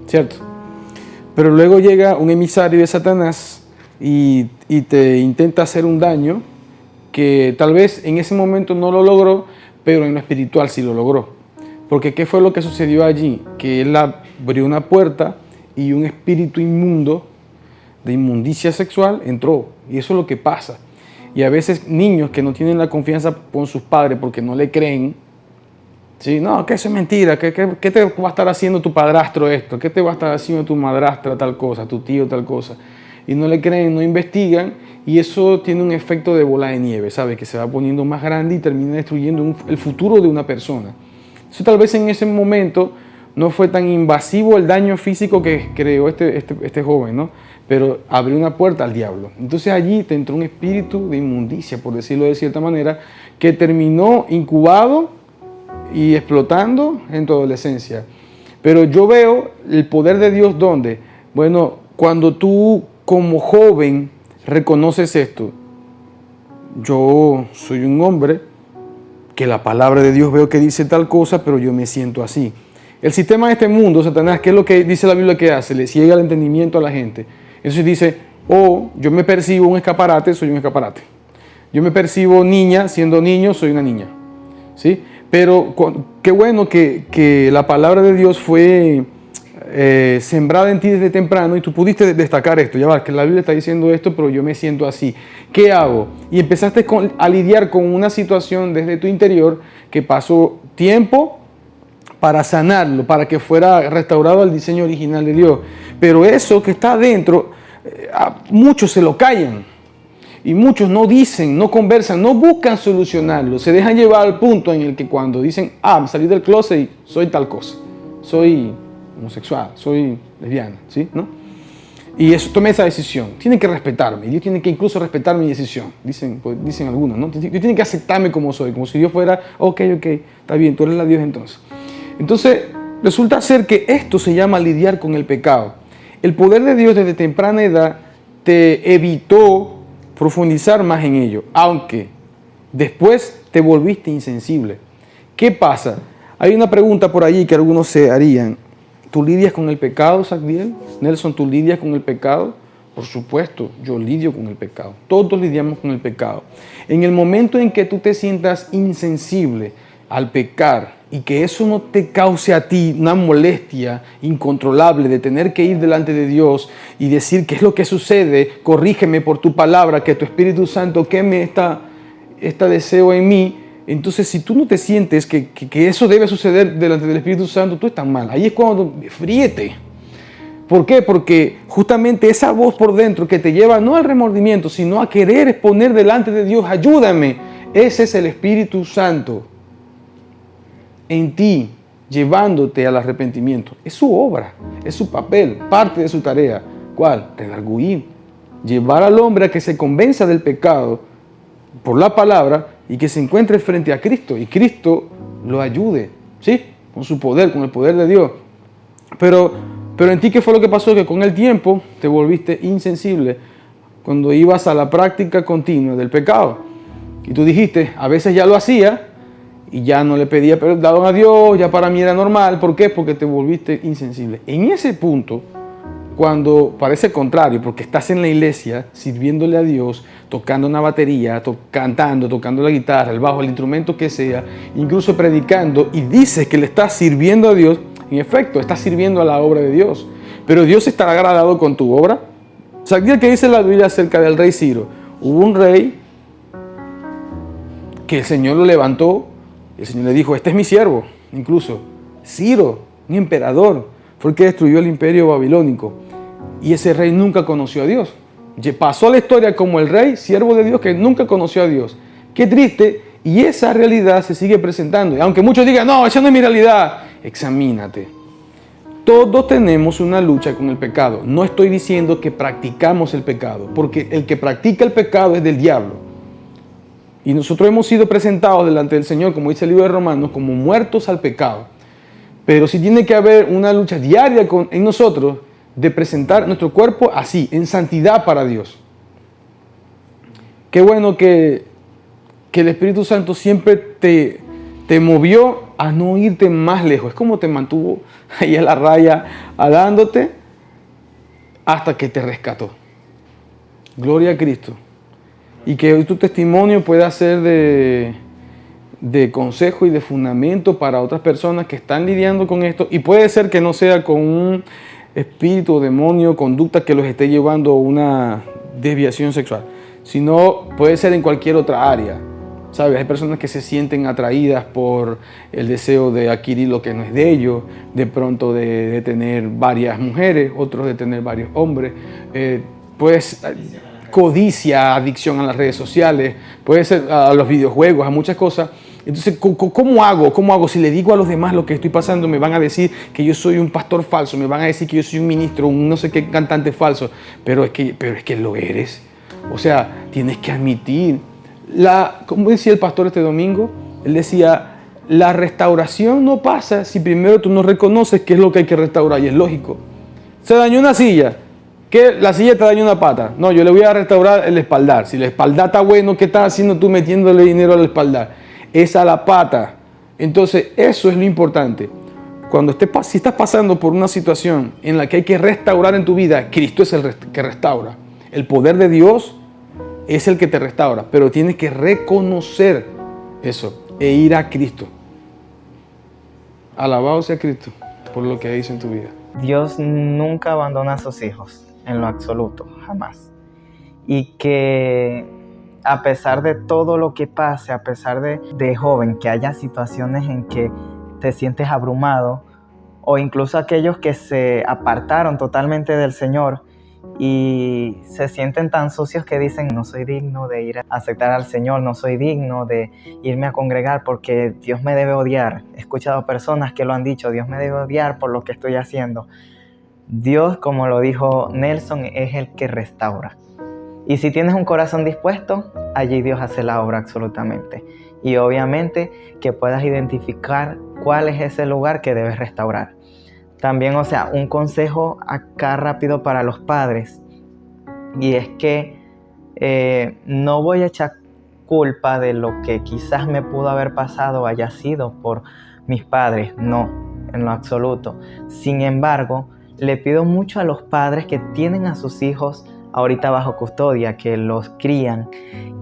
¿cierto? Pero luego llega un emisario de Satanás y te intenta hacer un daño que tal vez en ese momento no lo logró, pero en lo espiritual sí lo logró. Porque ¿qué fue lo que sucedió allí? Que él abrió una puerta y un espíritu inmundo, de inmundicia sexual, entró. Y eso es lo que pasa. Y a veces niños que no tienen la confianza con sus padres porque no le creen, ¿sí? No, que eso es mentira, ¿qué te va a estar haciendo tu padrastro esto? ¿Qué te va a estar haciendo tu madrastra tal cosa, tu tío tal cosa? Y no le creen, no investigan, y eso tiene un efecto de bola de nieve, ¿sabes? Que se va poniendo más grande y termina destruyendo el futuro de una persona. Entonces, tal vez en ese momento no fue tan invasivo el daño físico que creó este joven, ¿no? Pero abrió una puerta al diablo. Entonces allí te entró un espíritu de inmundicia, por decirlo de cierta manera, que terminó incubado y explotando en tu adolescencia. Pero yo veo el poder de Dios, ¿dónde? Bueno, cuando tú como joven reconoces esto. Yo soy un hombre que la palabra de Dios veo que dice tal cosa, pero yo me siento así. El sistema de este mundo, Satanás, ¿qué es lo que dice la Biblia que hace? Le ciega el entendimiento a la gente. Entonces dice, yo me percibo un escaparate, soy un escaparate. Yo me percibo niña, siendo niño, soy una niña. ¿Sí? Pero qué bueno que la palabra de Dios fue sembrada en ti desde temprano y tú pudiste destacar esto. Ya va, que la Biblia está diciendo esto, pero yo me siento así. ¿Qué hago? Y empezaste a lidiar con una situación desde tu interior que pasó tiempo para sanarlo, para que fuera restaurado al diseño original de Dios. Pero eso que está adentro, a muchos se lo callan. Y muchos no dicen, no conversan, no buscan solucionarlo. Se dejan llevar al punto en el que cuando dicen, me salí del closet y soy tal cosa. Soy homosexual, soy lesbiana, ¿sí? ¿No? Y eso, tomé esa decisión. Tienen que respetarme. Dios tiene que incluso respetar mi decisión. Dicen algunos, ¿no? Dios tiene que aceptarme como soy. Como si Dios fuera, ok, está bien, tú eres la Dios entonces. Entonces, resulta ser que esto se llama lidiar con el pecado. El poder de Dios desde temprana edad te evitó profundizar más en ello, aunque después te volviste insensible. ¿Qué pasa? Hay una pregunta por allí que algunos se harían. ¿Tú lidias con el pecado, Sabdiel? Nelson, ¿tú lidias con el pecado? Por supuesto, yo lidio con el pecado. Todos lidiamos con el pecado. En el momento en que tú te sientas insensible al pecar y que eso no te cause a ti una molestia incontrolable de tener que ir delante de Dios y decir qué es lo que sucede, corrígeme por tu palabra, que tu Espíritu Santo queme este deseo en mí. Entonces, si tú no te sientes que eso debe suceder delante del Espíritu Santo, tú estás mal. Ahí es cuando fríete. ¿Por qué? Porque justamente esa voz por dentro que te lleva no al remordimiento, sino a querer exponer delante de Dios, ayúdame. Ese es el Espíritu Santo en ti, llevándote al arrepentimiento. Es su obra, es su papel, parte de su tarea. ¿Cuál? Redarguir. Llevar al hombre a que se convenza del pecado por la palabra y que se encuentre frente a Cristo y Cristo lo ayude, ¿sí? Con su poder, con el poder de Dios. Pero en ti, ¿qué fue lo que pasó? Que con el tiempo te volviste insensible cuando ibas a la práctica continua del pecado. Y tú dijiste, a veces ya lo hacía y ya no le pedía perdón a Dios, ya para mí era normal. ¿Por qué? Porque te volviste insensible. En ese punto, cuando parece contrario, porque estás en la iglesia sirviéndole a Dios, tocando una batería, cantando, tocando la guitarra, el bajo, el instrumento que sea, incluso predicando, y dices que le estás sirviendo a Dios, en efecto, estás sirviendo a la obra de Dios. Pero Dios estará agradado con tu obra. ¿Sabes qué dice la Biblia acerca del rey Ciro? Hubo un rey que el Señor lo levantó, y el Señor le dijo, este es mi siervo. Incluso Ciro, un emperador, fue el que destruyó el imperio babilónico. Y ese rey nunca conoció a Dios. Pasó a la historia como el rey, siervo de Dios, que nunca conoció a Dios. Qué triste. Y esa realidad se sigue presentando. Y aunque muchos digan, no, esa no es mi realidad. Examínate. Todos tenemos una lucha con el pecado. No estoy diciendo que practicamos el pecado, porque el que practica el pecado es del diablo. Y nosotros hemos sido presentados delante del Señor, como dice el libro de Romanos, como muertos al pecado. Pero sí tiene que haber una lucha diaria en nosotros de presentar nuestro cuerpo así, en santidad para Dios. Qué bueno que el Espíritu Santo siempre te movió a no irte más lejos. Es como te mantuvo ahí a la raya, alándote hasta que te rescató. Gloria a Cristo. Y que hoy tu testimonio pueda ser de consejo y de fundamento para otras personas que están lidiando con esto. Y puede ser que no sea con un espíritu o demonio, conducta que los esté llevando a una desviación sexual, sino puede ser en cualquier otra área. ¿Sabes? Hay personas que se sienten atraídas por el deseo de adquirir lo que no es de ellos, de pronto de tener varias mujeres, otros de tener varios hombres, pues codicia, adicción a las redes sociales, puede ser a los videojuegos, a muchas cosas. Entonces, ¿cómo hago? ¿Cómo hago? Si le digo a los demás lo que estoy pasando, me van a decir que yo soy un pastor falso, me van a decir que yo soy un ministro, un no sé qué cantante falso, pero es que lo eres. O sea, tienes que admitir. Como decía el pastor este domingo, él decía, la restauración no pasa si primero tú no reconoces qué es lo que hay que restaurar, y es lógico. Se dañó una silla, ¿qué? La silla te dañó una pata. No, yo le voy a restaurar el espaldar. Si el espaldar está bueno, ¿qué estás haciendo tú metiéndole dinero al espaldar? Es a la pata. Entonces, eso es lo importante. Si estás pasando por una situación en la que hay que restaurar en tu vida, Cristo es el que restaura. El poder de Dios es el que te restaura, pero tienes que reconocer eso e ir a Cristo. Alabado sea Cristo por lo que hizo en tu vida. Dios nunca abandona a sus hijos, en lo absoluto, jamás. Y que a pesar de todo lo que pase, a pesar de joven, que haya situaciones en que te sientes abrumado, o incluso aquellos que se apartaron totalmente del Señor y se sienten tan sucios que dicen, no soy digno de ir a aceptar al Señor, no soy digno de irme a congregar porque Dios me debe odiar. He escuchado personas que lo han dicho, Dios me debe odiar por lo que estoy haciendo. Dios, como lo dijo Nelson, es el que restaura. Y si tienes un corazón dispuesto, allí Dios hace la obra absolutamente. Y obviamente que puedas identificar cuál es ese lugar que debes restaurar. También, un consejo acá rápido para los padres. Y es que no voy a echar culpa de lo que quizás me pudo haber pasado, haya sido por mis padres, no, en lo absoluto. Sin embargo, le pido mucho a los padres que tienen a sus hijos ahorita bajo custodia, que los crían,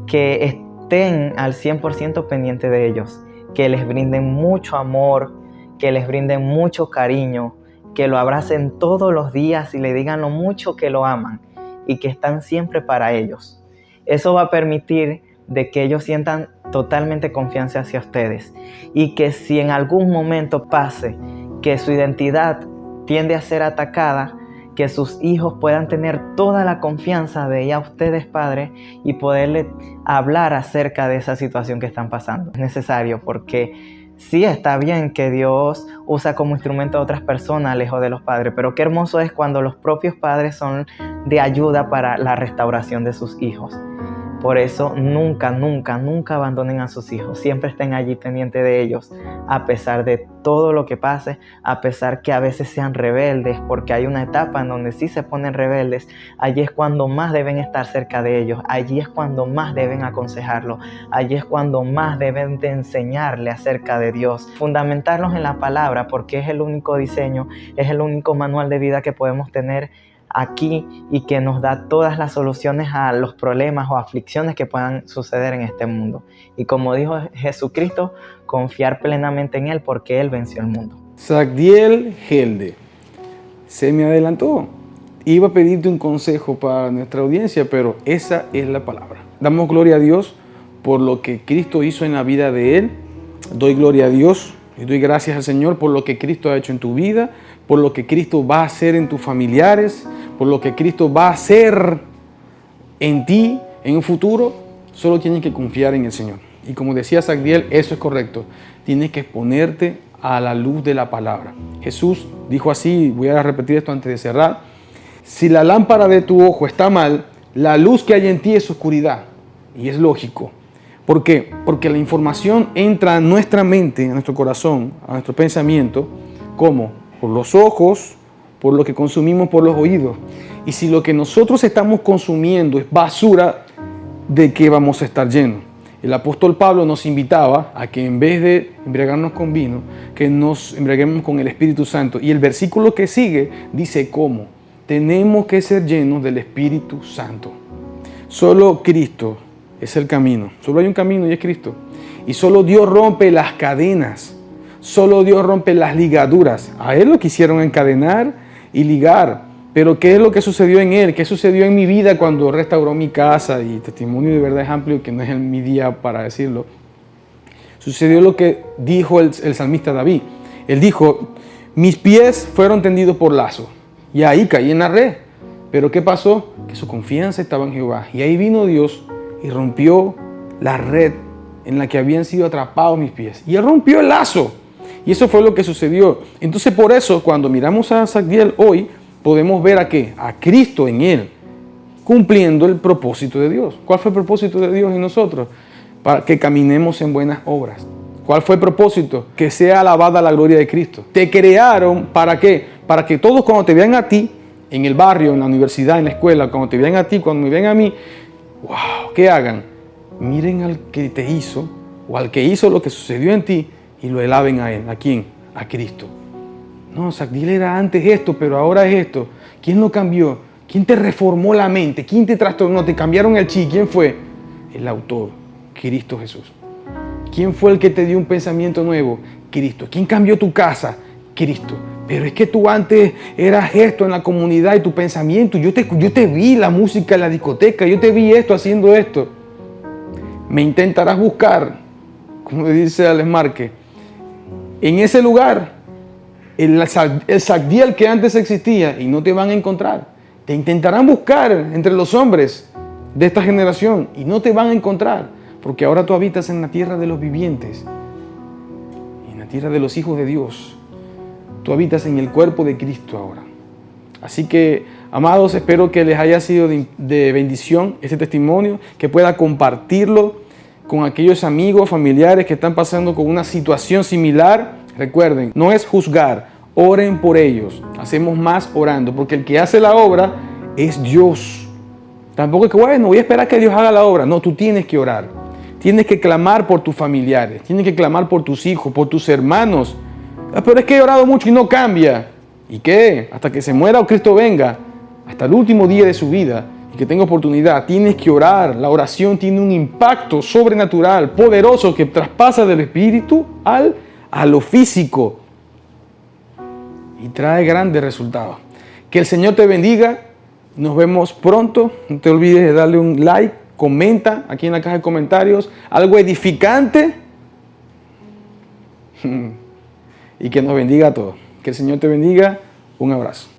que estén al 100% pendientes de ellos, que les brinden mucho amor, que les brinden mucho cariño, que lo abracen todos los días y le digan lo mucho que lo aman y que están siempre para ellos. Eso va a permitir de que ellos sientan totalmente confianza hacia ustedes y que si en algún momento pase que su identidad tiende a ser atacada, que sus hijos puedan tener toda la confianza de ella a ustedes padres y poderle hablar acerca de esa situación que están pasando. Es necesario porque sí está bien que Dios usa como instrumento a otras personas lejos de los padres, pero qué hermoso es cuando los propios padres son de ayuda para la restauración de sus hijos. Por eso nunca abandonen a sus hijos. Siempre estén allí pendientes de ellos, a pesar de todo lo que pase, a pesar que a veces sean rebeldes, porque hay una etapa en donde sí se ponen rebeldes. Allí es cuando más deben estar cerca de ellos. Allí es cuando más deben aconsejarlos. Allí es cuando más deben de enseñarle acerca de Dios. Fundamentarlos en la palabra, porque es el único diseño, es el único manual de vida que podemos tener aquí y que nos da todas las soluciones a los problemas o aflicciones que puedan suceder en este mundo. Y como dijo Jesucristo, confiar plenamente en Él porque Él venció el mundo. Sabdiel Helde, se me adelantó. Iba a pedirte un consejo para nuestra audiencia, pero esa es la palabra. Damos gloria a Dios por lo que Cristo hizo en la vida de Él. Doy gloria a Dios y doy gracias al Señor por lo que Cristo ha hecho en tu vida, por lo que Cristo va a hacer en tus familiares, por lo que Cristo va a hacer en ti en un futuro. Solo tienes que confiar en el Señor. Y como decía Sabdiel, eso es correcto. Tienes que exponerte a la luz de la palabra. Jesús dijo así, voy a repetir esto antes de cerrar: si la lámpara de tu ojo está mal, la luz que hay en ti es oscuridad. Y es lógico. ¿Por qué? Porque la información entra a nuestra mente, a nuestro corazón, a nuestro pensamiento. ¿Cómo? Por los ojos, por lo que consumimos por los oídos. Y si lo que nosotros estamos consumiendo es basura, ¿de qué vamos a estar llenos? El apóstol Pablo nos invitaba a que en vez de embriagarnos con vino, que nos embriaguemos con el Espíritu Santo. Y el versículo que sigue dice cómo. Tenemos que ser llenos del Espíritu Santo. Solo Cristo es el camino. Solo hay un camino y es Cristo. Y solo Dios rompe las cadenas. Solo Dios rompe las ligaduras. A Él lo quisieron encadenar y ligar. Pero ¿qué es lo que sucedió en Él? ¿Qué sucedió en mi vida cuando restauró mi casa? Y testimonio de verdad es amplio, que no es mi día para decirlo. Sucedió lo que dijo el salmista David. Él dijo, mis pies fueron tendidos por lazo. Y ahí caí en la red. Pero ¿qué pasó? Que su confianza estaba en Jehová. Y ahí vino Dios y rompió la red en la que habían sido atrapados mis pies. Y Él rompió el lazo. Y eso fue lo que sucedió. Entonces por eso cuando miramos a Sabdiel hoy, podemos ver a qué? A Cristo en Él, cumpliendo el propósito de Dios. ¿Cuál fue el propósito de Dios en nosotros? Para que caminemos en buenas obras. ¿Cuál fue el propósito? Que sea alabada la gloria de Cristo. Te crearon ¿para qué? Para que todos cuando te vean a ti, en el barrio, en la universidad, en la escuela, cuando te vean a ti, cuando me vean a mí, wow, ¿qué hagan? Miren al que te hizo o al que hizo lo que sucedió en ti y lo alaben a Él. ¿A quién? A Cristo. No, Sabdiel era antes esto, pero ahora es esto. ¿Quién lo cambió? ¿Quién te reformó la mente? ¿Quién te trastornó? ¿Te cambiaron el chi? ¿Quién fue? El autor, Cristo Jesús. ¿Quién fue el que te dio un pensamiento nuevo? Cristo. ¿Quién cambió tu casa? Cristo. Pero es que tú antes eras esto en la comunidad y tu pensamiento. Yo te vi la música en la discoteca, yo te vi esto haciendo esto. Me intentarás buscar, como dice Alex Márquez, en ese lugar, el Sabdiel que antes existía, y no te van a encontrar. Te intentarán buscar entre los hombres de esta generación y no te van a encontrar, porque ahora tú habitas en la tierra de los vivientes, en la tierra de los hijos de Dios. Tú habitas en el cuerpo de Cristo ahora. Así que, amados, espero que les haya sido de bendición este testimonio, que pueda compartirlo con aquellos amigos, familiares que están pasando con una situación similar. Recuerden, no es juzgar, oren por ellos. Hacemos más orando, porque el que hace la obra es Dios. Tampoco es que, bueno, voy a esperar que Dios haga la obra. No, tú tienes que orar. tienes que clamar por tus familiares, tienes que clamar por tus hijos, por tus hermanos. Pero es que he orado mucho y no cambia. ¿Y qué? Hasta que se muera o Cristo venga, hasta el último día de su vida y que tenga oportunidad, tienes que orar. La oración tiene un impacto sobrenatural, poderoso, que traspasa del espíritu a lo físico y trae grandes resultados. Que el Señor te bendiga. Nos vemos pronto. No te olvides de darle un like, comenta aquí en la caja de comentarios algo edificante y que nos bendiga a todos. Que el Señor te bendiga. Un abrazo.